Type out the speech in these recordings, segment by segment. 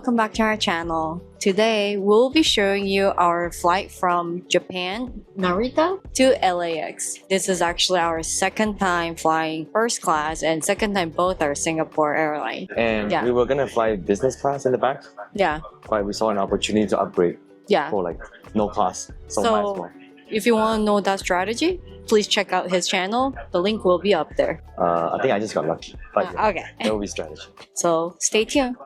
welcome back to our channel. Today, we'll be showing you our flight from Japan, Narita, to LAX. This is actually our second time flying first class and second time both are Singapore Airlines. And Yeah. we were gonna fly business class in the back, Yeah, but we saw an opportunity to upgrade yeah. for like no cost. So might as well. If you want to know that strategy, please check out his channel. The link will be up there. I think I just got lucky. But yeah, Okay. there will be strategy. So stay tuned.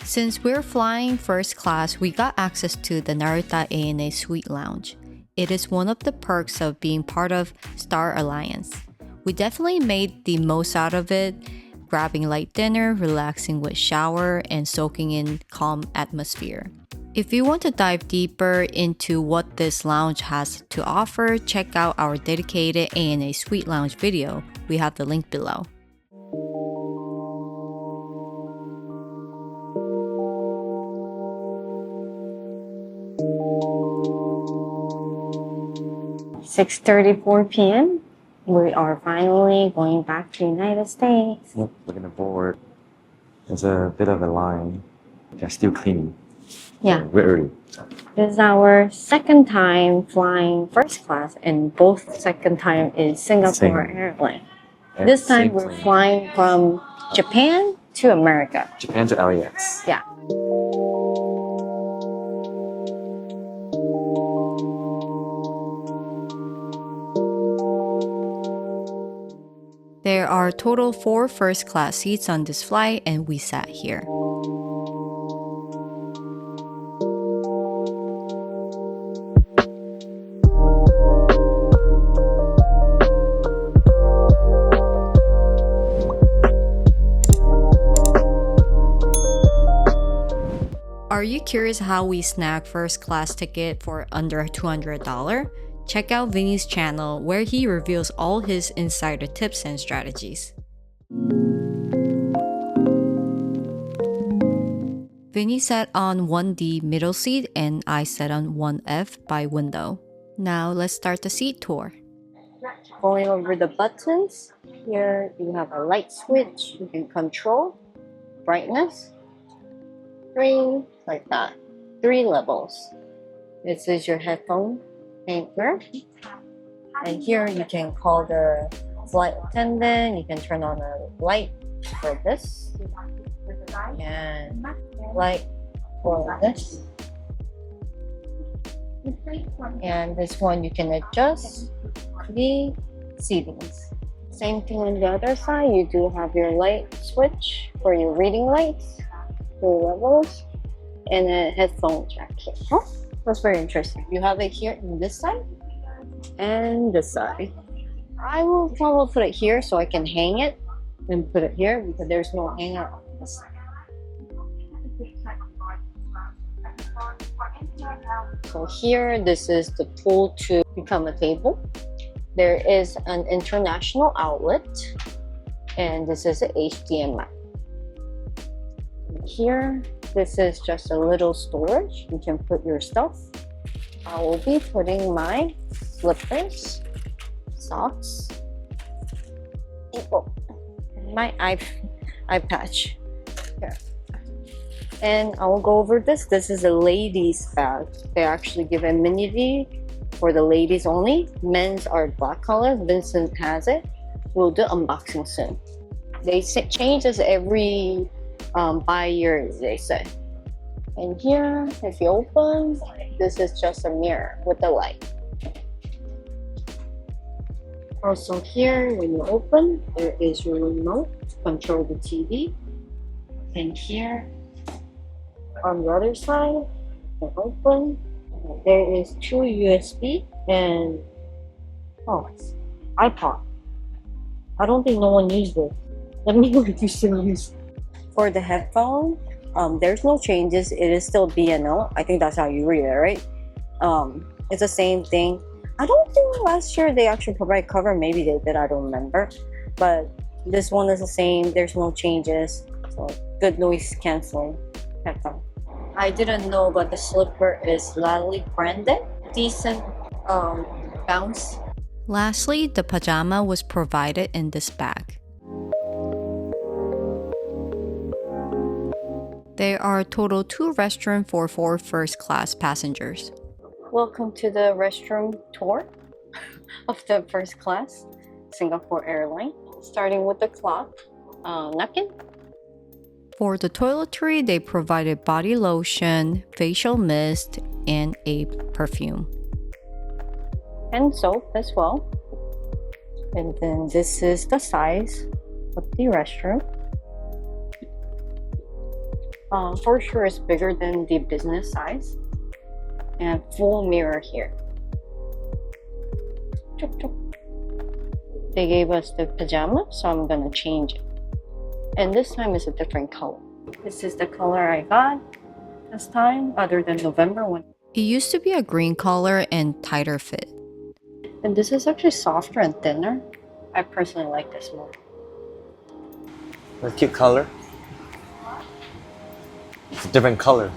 Since we're flying first class, we got access to the Narita ANA Suite Lounge. It is one of the perks of being part of Star Alliance. We definitely made the most out of it, grabbing light dinner, relaxing with shower, and soaking in calm atmosphere. If you want to dive deeper into what this lounge has to offer, check out our dedicated ANA Suite Lounge video. We have the link below. "6:34 p.m. We are finally going back to the United States. Yep, we're gonna board. There's a bit of a line. They're still cleaning. Yeah. Very early. This is our second time flying first class, and both second time is Singapore Airlines. And This time same we're plane. flying from Japan to America. Japan to LAX. Yeah. There are total 4 first class seats on this flight, and we sat here. Are you curious how we snag first class ticket for under $200? Check out Vinny's channel where he reveals all his insider tips and strategies. Vinny sat on 1D middle seat and I sat on 1F by window. Now let's start the seat tour. Going over the buttons, here you have a light switch. You can control brightness, screen, like that. 3 levels. This is your headphone anchor. And here you can call the flight attendant. You can turn on a light for this. And light for this. And this one you can adjust the seatings. Same thing on the other side. You do have your light switch for your reading lights. 2 levels. And a headphone jack here. Oh, that's very interesting. You have it here in this side and this side. I will probably put it here so I can hang it and put it here because there's no hanger on this side. So here, this is the tool to become a table. There is an international outlet and this is a HDMI. Here, this is just a little storage. You can put your stuff. I will be putting my slippers, socks, my eye patch here. And I will go over this. This is a ladies bag. They actually give amenity for the ladies only. Men's are black color. Vincent has it. We'll do unboxing soon. They change this every by year, they say. And here, if you open, this is just a mirror with the light. Also here, when you open, there is your remote to control the TV. And here, on the other side, you can open. There is 2 USB and iPod. I don't think no one used it. Let me know if you still use it. For the headphone, there's no changes. It is still B&O. I think that's how you read it, right? It's the same thing. I don't think last year they actually provide cover. Maybe they did, I don't remember. But this one is the same. There's no changes. So good noise canceling headphone. I didn't know, but the slipper is Lalique branded. Decent bounce. Lastly, the pajama was provided in this bag. There are total 2 restrooms for 4 first class passengers. Welcome to the restroom tour of the first class Singapore Airline. Starting with the cloth, napkin. For the toiletry, they provided body lotion, facial mist, and a perfume. And soap as well. And then this is the size of the restroom. For sure it's bigger than the business size. And full mirror here. They gave us the pajama, so I'm gonna change it. And this time it's a different color. This is the color I got this time, other than November one. It used to be a green color and tighter fit. And this is actually softer and thinner. I personally like this more. A cute color. It's a different color.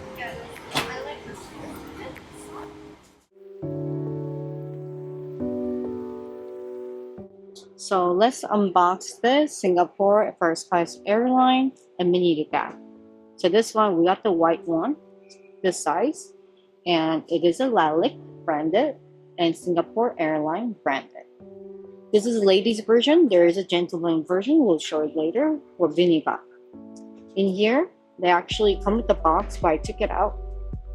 So let's unbox this Singapore First Class Airline Amenity Kit. So this one, we got the white one, this size, and it is a Lalique branded and Singapore Airline branded. This is the ladies version. There is a gentleman version. We'll show it later with vinegar. In here, they actually come with the box, but I took it out.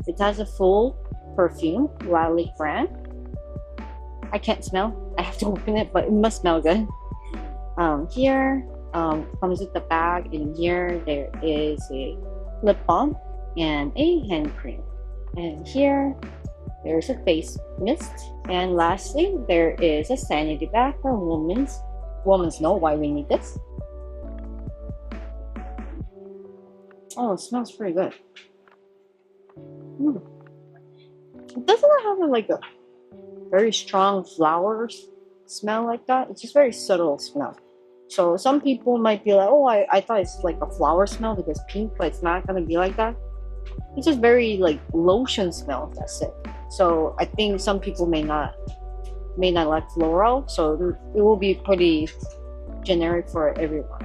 It has a full perfume, Lalique brand. I can't smell. I have to open it, but it must smell good. Here comes with the bag. In here, there is a lip balm and a hand cream. And here, there's a face mist. And lastly, there is a sanity bag for women's. Women's know why we need this. Oh, it smells pretty good. It doesn't have like a very strong flowers smell like that. It's just very subtle smell. So some people might be like, oh, I thought it's like a flower smell because pink, but it's not gonna be like that. It's just very like lotion smell, that's it. So I think some people may not like floral, so it will be pretty generic for everyone.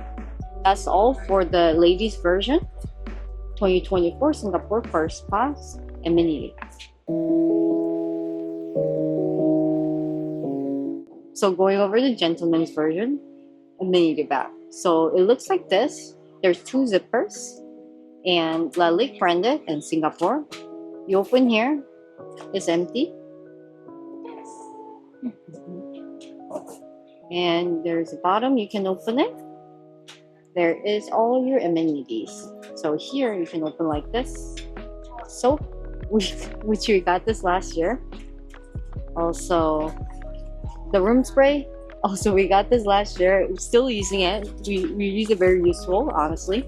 That's all for the ladies version 2024 Singapore First Class Amenity Kit. So going over the gentleman's version, amenity bag. So it looks like this. There's 2 zippers and Lalique branded in Singapore. You open here, it's empty. And there's a bottom, you can open it. There is all your amenities. So here you can open like this. Soap, which we got this last year. Also, the room spray, also we got this last year. We're still using it. We use it very useful, honestly.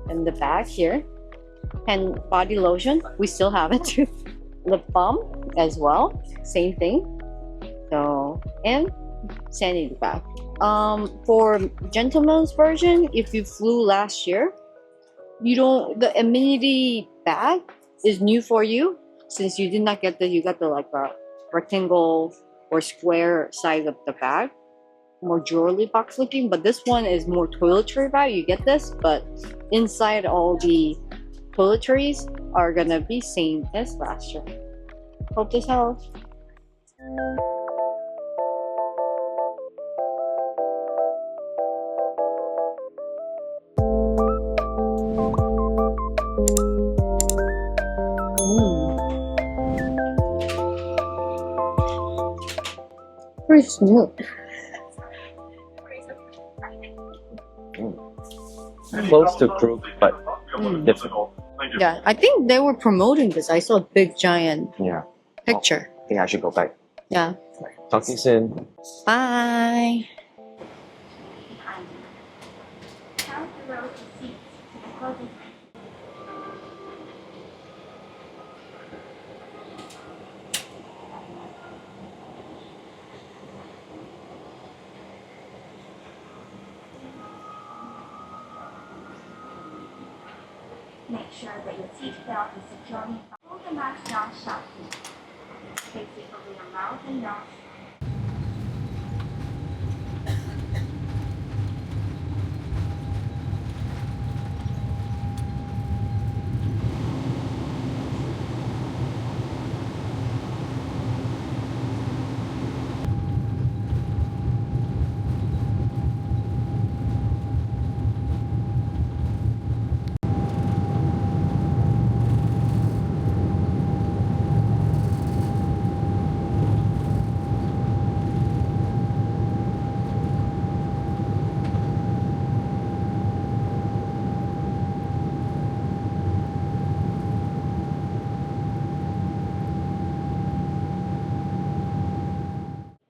And the bag here. And body lotion, we still have it too. Lip balm as well, same thing. So, and sanity bag. For gentleman's version, if you flew last year, the amenity bag is new for you since you did not get you got the like a rectangle or square size of the bag, more jewelry box looking, but this one is more toiletry bag. You get this, but inside all the toiletries are gonna be same as last year. Hope this helps. Pretty smooth. Close to group, but different. Yeah, I think they were promoting this. I saw a big giant picture. I think I should go back. Yeah. Talk to you soon. Bye. Make sure that your seat belt is securely. Hold the mask down sharply. Place it over your mouth and nose.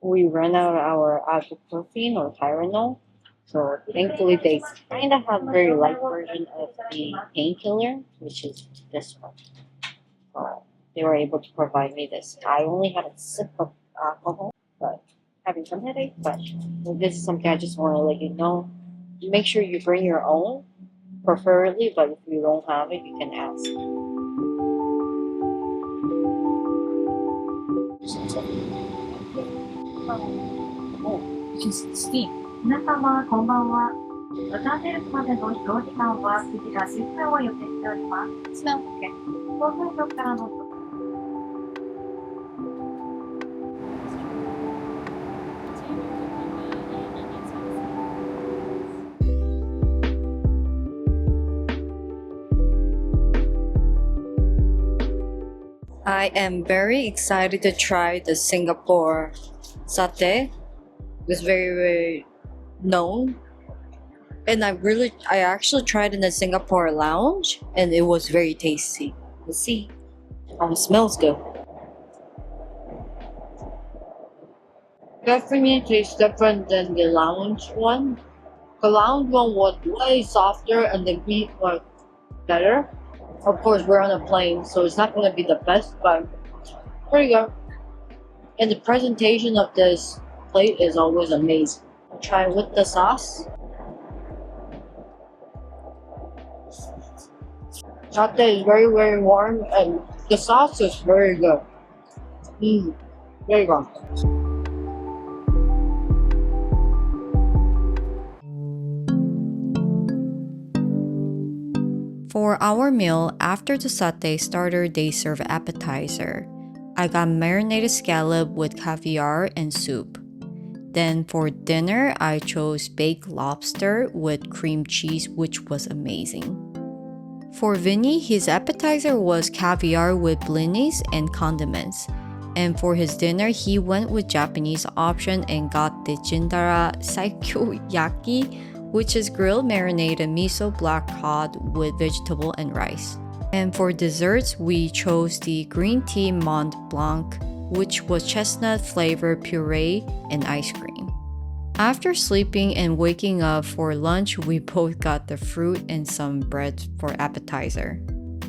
We ran out of our ibuprofen or Tylenol. So thankfully they kind of have very light version of the painkiller, which is this one. So they were able to provide me this. I only had a sip of alcohol, but having some headache. But this is something I just want to let you know. Make sure you bring your own, preferably. But if you don't have it, you can ask. Oh, you can sleep. 皆様、こんばんは。ロサンゼルスまでの移動時間は9時10分を予定しております。Smell okay. 航空局からの I am very excited to try the Singapore satay. It's very known. And I actually tried in the Singapore lounge and it was very tasty. Let's see. Oh, it smells good. Definitely tastes different than the lounge one. The lounge one was way softer and the meat was better. Of course, we're on a plane, so it's not going to be the best, but there you go. And the presentation of this plate is always amazing. I'll try it with the sauce. Satay is very, very warm, and the sauce is very good. There you go. For our meal, after the satay starter, they serve appetizer. I got marinated scallop with caviar and soup. Then for dinner, I chose baked lobster with cream cheese, which was amazing. For Vinny, his appetizer was caviar with blinis and condiments. And for his dinner, he went with Japanese option and got the jindara saikyo-yaki, which is grilled marinated miso black cod with vegetable and rice. And for desserts, we chose the green tea Mont Blanc, which was chestnut flavored puree and ice cream. After sleeping and waking up for lunch, we both got the fruit and some bread for appetizer.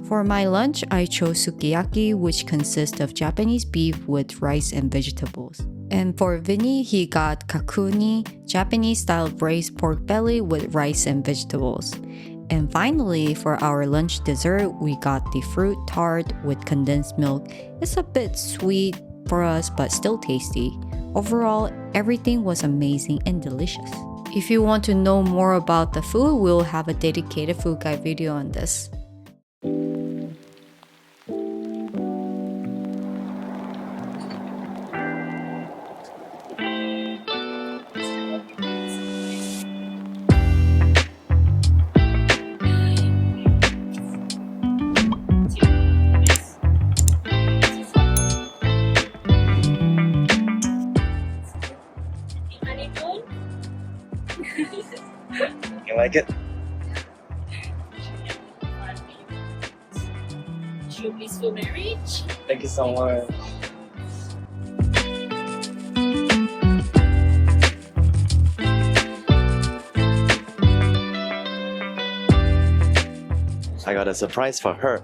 For my lunch, I chose sukiyaki, which consists of Japanese beef with rice and vegetables. And for Vinny, he got kakuni, Japanese-style braised pork belly with rice and vegetables. And finally, for our lunch dessert, we got the fruit tart with condensed milk. It's a bit sweet for us, but still tasty. Overall, everything was amazing and delicious. If you want to know more about the food, we'll have a dedicated food guide video on this. Honeymoon? You like it? Should we still marriage? Thank you so much. I got a surprise for her.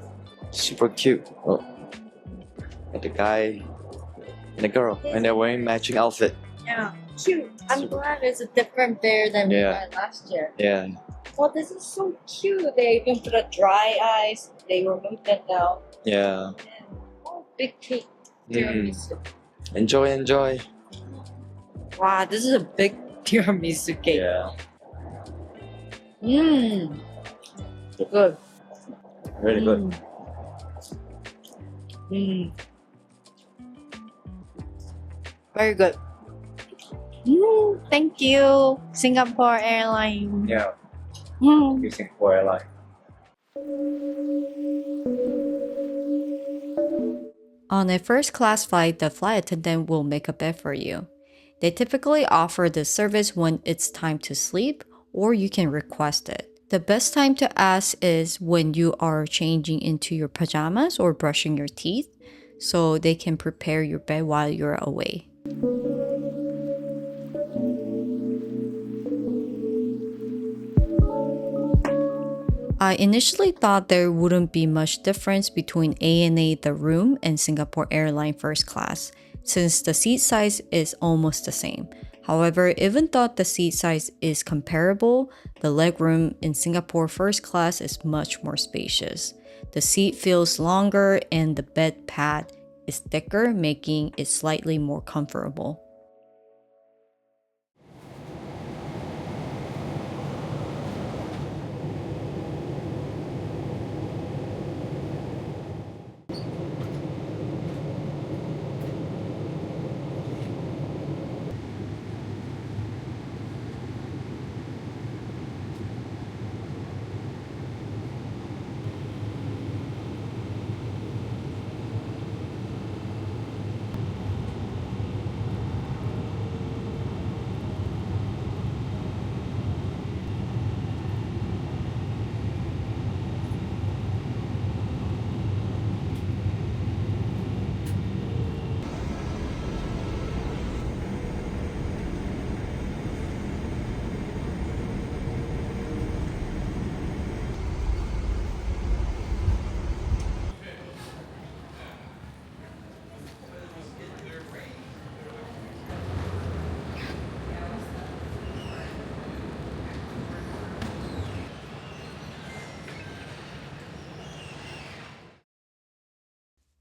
Super cute. Oh. And the guy and the girl, and they're wearing matching outfit. Yeah, cute. I'm glad it's a different bear than we Yeah. had last year. Yeah. Oh, this is so cute. They even put a dry ice. They removed it now. Yeah. And, oh, big cake. Mm. Tiramisu. Enjoy, enjoy. Wow, this is a big tiramisu cake. Yeah. Mmm. Good. Really good. Mmm. Very good. Thank you, Singapore Airlines. Yeah. Mm. Using for airline. On a first class flight, the flight attendant will make a bed for you. They typically offer this service when it's time to sleep, or you can request it. The best time to ask is when you are changing into your pajamas or brushing your teeth, so they can prepare your bed while you're away. I initially thought there wouldn't be much difference between ANA the room and Singapore Airline First Class, since the seat size is almost the same. However, even though the seat size is comparable, the legroom in Singapore First Class is much more spacious. The seat feels longer and the bed pad is thicker, making it slightly more comfortable.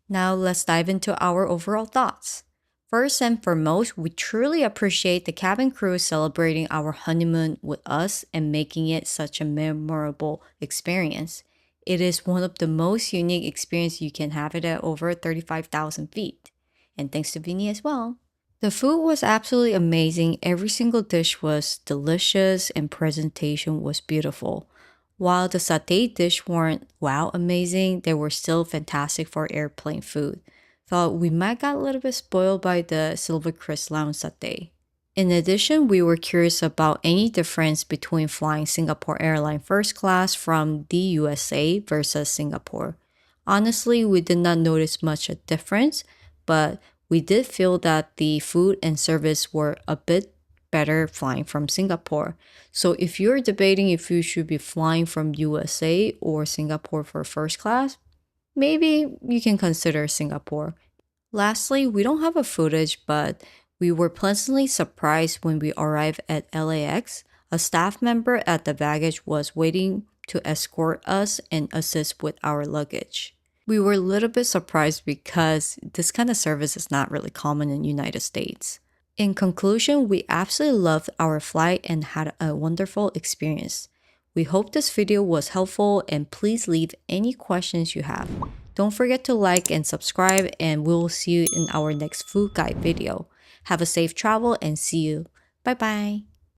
Now let's dive into our overall thoughts. First and foremost, we truly appreciate the cabin crew celebrating our honeymoon with us and making it such a memorable experience. It is one of the most unique experiences you can have it at over 35,000 feet. And thanks to Vinny as well. The food was absolutely amazing. Every single dish was delicious and presentation was beautiful. While the satay dish weren't wow amazing, they were still fantastic for airplane food. Thought we might got a little bit spoiled by the Silvercrest Lounge satay. In addition, we were curious about any difference between flying Singapore Airline First Class from the USA versus Singapore. Honestly, we did not notice much a difference, but we did feel that the food and service were a bit better flying from Singapore. So if you're debating if you should be flying from USA or Singapore for first class, maybe you can consider Singapore. Lastly, we don't have a footage, but we were pleasantly surprised when we arrived at LAX. A staff member at the baggage was waiting to escort us and assist with our luggage. We were a little bit surprised because this kind of service is not really common in the United States. In conclusion, we absolutely loved our flight and had a wonderful experience. We hope this video was helpful and please leave any questions you have. Don't forget to like and subscribe and we'll see you in our next food guide video. Have a safe travel and see you. Bye bye.